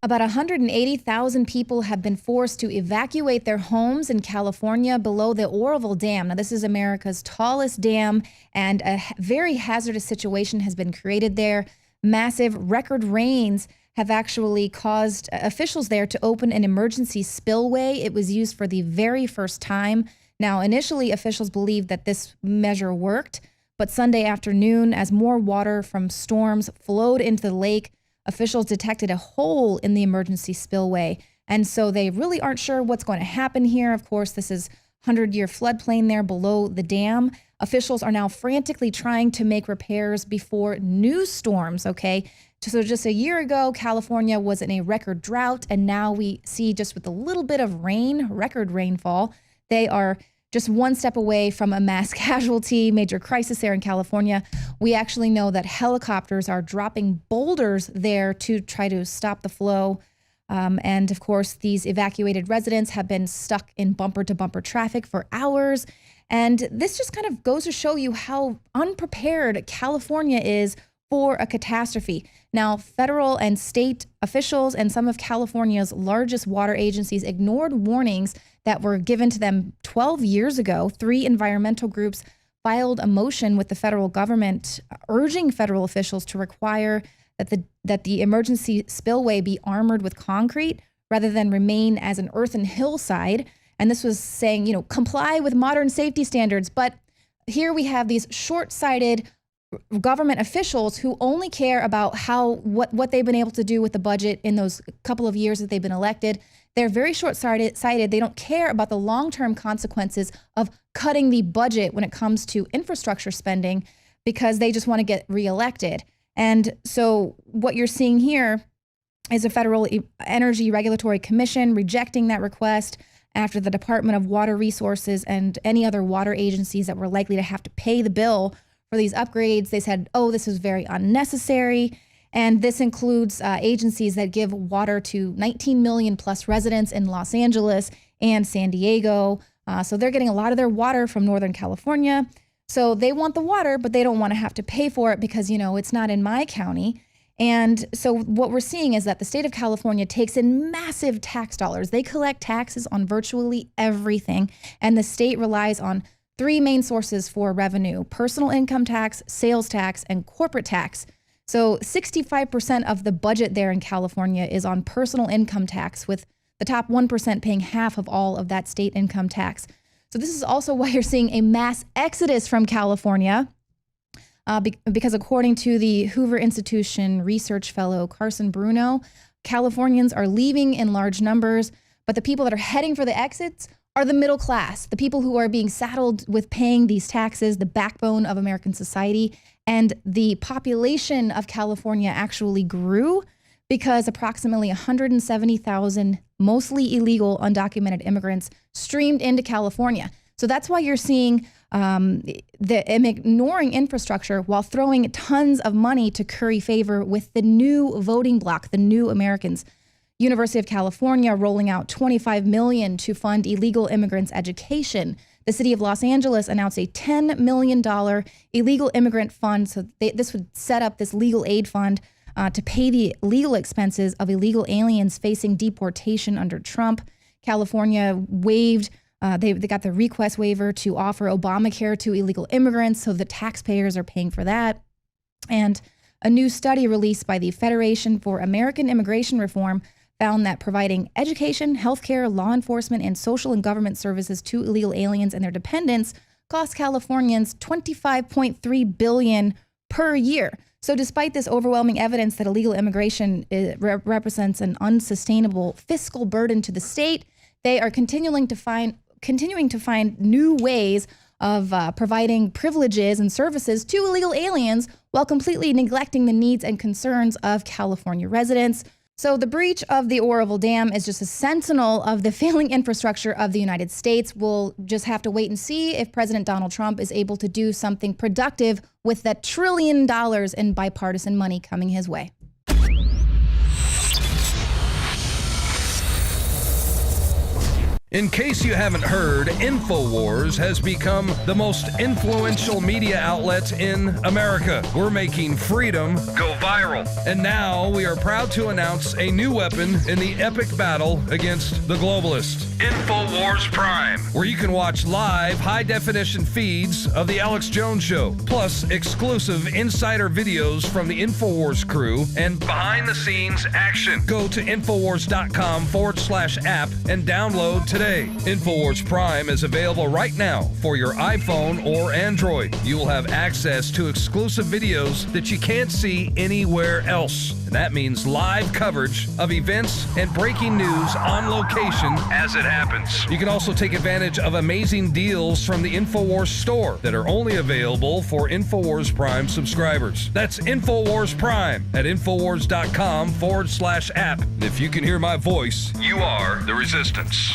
About 180,000 people have been forced to evacuate their homes in California below the Oroville Dam. Now, this is America's tallest dam, and a very hazardous situation has been created there. Massive record rains have actually caused officials there to open an emergency spillway. It was used for the very first time. Now, initially, officials believed that this measure worked, but Sunday afternoon, as more water from storms flowed into the lake, officials detected a hole in the emergency spillway. And so they really aren't sure what's going to happen here. Of course, this is 100-year floodplain there below the dam. Officials are now frantically trying to make repairs before new storms, okay? So just a year ago, California was in a record drought, and now we see just with a little bit of rain, record rainfall, they are just one step away from a mass casualty, major crisis there in California. We actually know that helicopters are dropping boulders there to try to stop the flow. And of course, these evacuated residents have been stuck in bumper-to-bumper traffic for hours. And this just kind of goes to show you how unprepared California is for a catastrophe. Now, federal and state officials and some of California's largest water agencies ignored warnings that were given to them 12 years ago. 3 environmental groups filed a motion with the federal government urging federal officials to require that the emergency spillway be armored with concrete rather than remain as an earthen hillside. And this was saying, comply with modern safety standards. But here we have these short-sighted government officials who only care about what they've been able to do with the budget in those couple of years that they've been elected. They're very short-sighted. They don't care about the long-term consequences of cutting the budget when it comes to infrastructure spending because they just want to get reelected. And so what you're seeing here is a Federal Energy Regulatory Commission rejecting that request after the Department of Water Resources and any other water agencies that were likely to have to pay the bill for these upgrades. They said, this is very unnecessary. And this includes agencies that give water to 19 million plus residents in Los Angeles and San Diego. So they're getting a lot of their water from Northern California. So they want the water, but they don't want to have to pay for it because, it's not in my county. And so what we're seeing is that the state of California takes in massive tax dollars. They collect taxes on virtually everything. And the state relies on 3 main sources for revenue: personal income tax, sales tax, and corporate tax. So 65% of the budget there in California is on personal income tax, with the top 1% paying half of all of that state income tax. So this is also why you're seeing a mass exodus from California, because according to the Hoover Institution research fellow Carson Bruno, Californians are leaving in large numbers, but the people that are heading for the exits are the middle class, the people who are being saddled with paying these taxes, the backbone of American society. And the population of California actually grew because approximately 170,000 mostly illegal undocumented immigrants streamed into California. So that's why you're seeing them ignoring infrastructure while throwing tons of money to curry favor with the new voting bloc, the New Americans. University of California rolling out $25 million to fund illegal immigrants' education. The city of Los Angeles announced a $10 million illegal immigrant fund. So this would set up this legal aid fund to pay the legal expenses of illegal aliens facing deportation under Trump. California waived, they got the request waiver to offer Obamacare to illegal immigrants, so the taxpayers are paying for that. And a new study released by the Federation for American Immigration Reform found that providing education, healthcare, law enforcement, and social and government services to illegal aliens and their dependents costs Californians $25.3 billion per year. So despite this overwhelming evidence that illegal immigration represents an unsustainable fiscal burden to the state, they are continuing to find new ways of providing privileges and services to illegal aliens while completely neglecting the needs and concerns of California residents. So the breach of the Oroville Dam is just a sentinel of the failing infrastructure of the United States. We'll just have to wait and see if President Donald Trump is able to do something productive with that $1 trillion in bipartisan money coming his way. In case you haven't heard, InfoWars has become the most influential media outlet in America. We're making freedom go viral. And now we are proud to announce a new weapon in the epic battle against the globalists. InfoWars Prime, where you can watch live high-definition feeds of The Alex Jones Show, plus exclusive insider videos from the InfoWars crew and behind-the-scenes action. Go to Infowars.com/app and download today. InfoWars Prime is available right now for your iPhone or Android. You will have access to exclusive videos that you can't see anywhere else. And that means live coverage of events and breaking news on location as it happens. You can also take advantage of amazing deals from the InfoWars store that are only available for InfoWars Prime subscribers. That's InfoWars Prime at Infowars.com/app. And if you can hear my voice, you are the resistance.